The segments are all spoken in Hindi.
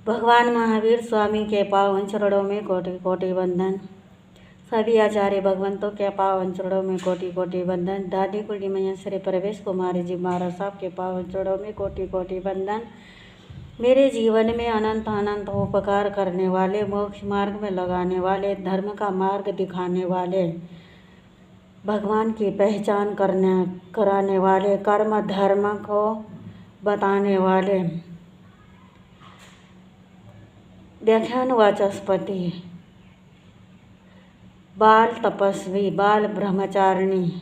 भगवान महावीर स्वामी के पावन चरणों में कोटि कोटि वंदन। सभी आचार्य भगवंतों के पावन चरणों में कोटि कोटि वंदन। दादी कुंडी मैया श्री प्रवेश कुमारी जी महाराज साहब के पावन चरणों में कोटि कोटि वंदन। मेरे जीवन में अनंत अनंत उपकार करने वाले, मोक्ष मार्ग में लगाने वाले, धर्म का मार्ग दिखाने वाले, भगवान की पहचान कराने वाले, कर्म धर्म को बताने वाले, व्याख्यान वाचस्पति, बाल तपस्वी, बाल ब्रह्मचारिणी,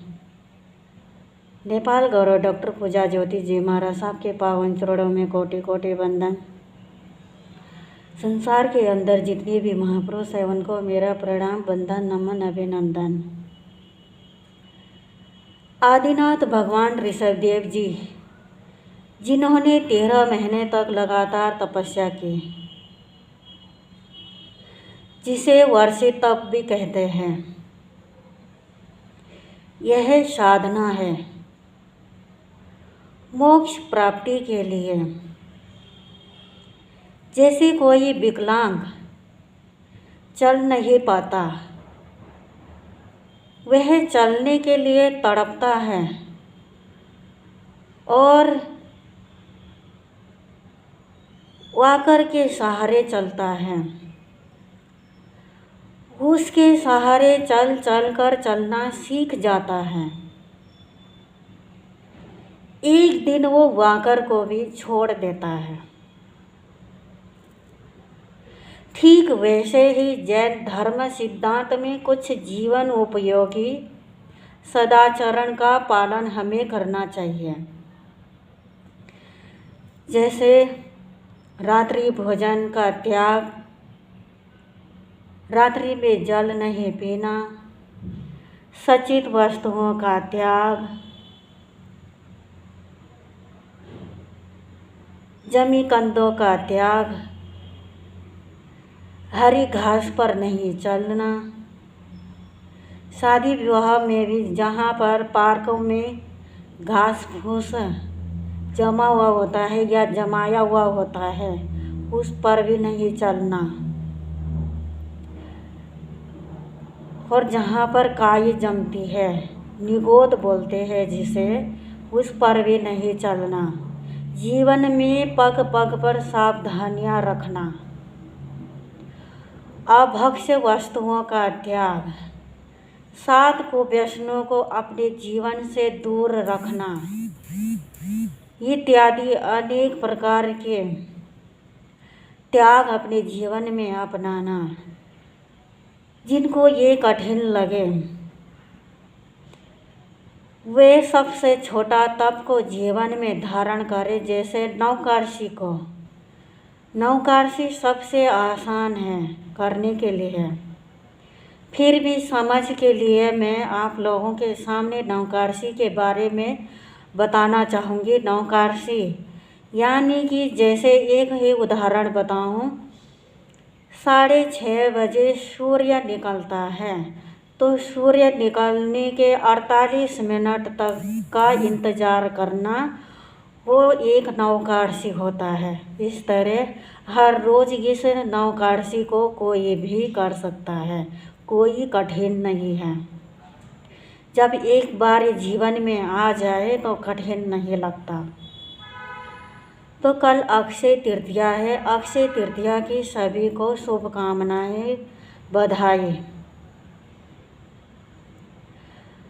नेपाल गौरव डॉक्टर पूजा ज्योति जी महाराज साहब के पावन चरणों में कोटि कोटि वंदन। संसार के अंदर जितने भी महापुरुष हैं उनको मेरा प्रणाम, वंदन, नमन, अभिनंदन। आदिनाथ भगवान ऋषभदेव जी, जिन्होंने 13 महीने तक लगातार तपस्या की, जिसे वर्षी तप भी कहते हैं, यह साधना है मोक्ष प्राप्ति के लिए। जैसे कोई विकलांग चल नहीं पाता, वह चलने के लिए तड़पता है और वॉकर के सहारे चलता है। उसके सहारे चल चल कर चलना सीख जाता है। एक दिन वो वॉकर को भी छोड़ देता है। ठीक वैसे ही जैन धर्म सिद्धांत में कुछ जीवन उपयोगी सदाचरण का पालन हमें करना चाहिए। जैसे रात्रि भोजन का त्याग, रात्रि में जल नहीं पीना, सचित वस्तुओं का त्याग, जमी कंदों का त्याग, हरी घास पर नहीं चलना। शादी विवाह में भी जहाँ पर पार्कों में घास फूस जमा हुआ होता है या जमाया हुआ होता है, उस पर भी नहीं चलना। और जहाँ पर काई जमती है, निगोद बोलते हैं जिसे, उस पर भी नहीं चलना। जीवन में पग पग पर सावधानियाँ रखना। अभक्ष्य वस्तुओं का त्याग, 7 कुव्यसनों को अपने जीवन से दूर रखना, इत्यादि अनेक प्रकार के त्याग अपने जीवन में अपनाना। जिनको ये कठिन लगे वे सबसे छोटा तप को जीवन में धारण करें। जैसे नौकार्षी को, नौकार्षी सबसे आसान है करने के लिए। फिर भी समझ के लिए मैं आप लोगों के सामने नौकार्षी के बारे में बताना चाहूँगी। नौकार्षी यानी कि जैसे एक ही उदाहरण बताऊँ, 6:30 बजे सूर्य निकलता है, तो सूर्य निकलने के 48 मिनट तक का इंतज़ार करना, वो एक नौकार्षी होता है। इस तरह हर रोज़ इस नौकार्षी को कोई भी कर सकता है, कोई कठिन नहीं है। जब एक बार जीवन में आ जाए तो कठिन नहीं लगता। तो कल अक्षय तृतीया है। अक्षय तृतीया की सभी को शुभकामनाएं, बधाई।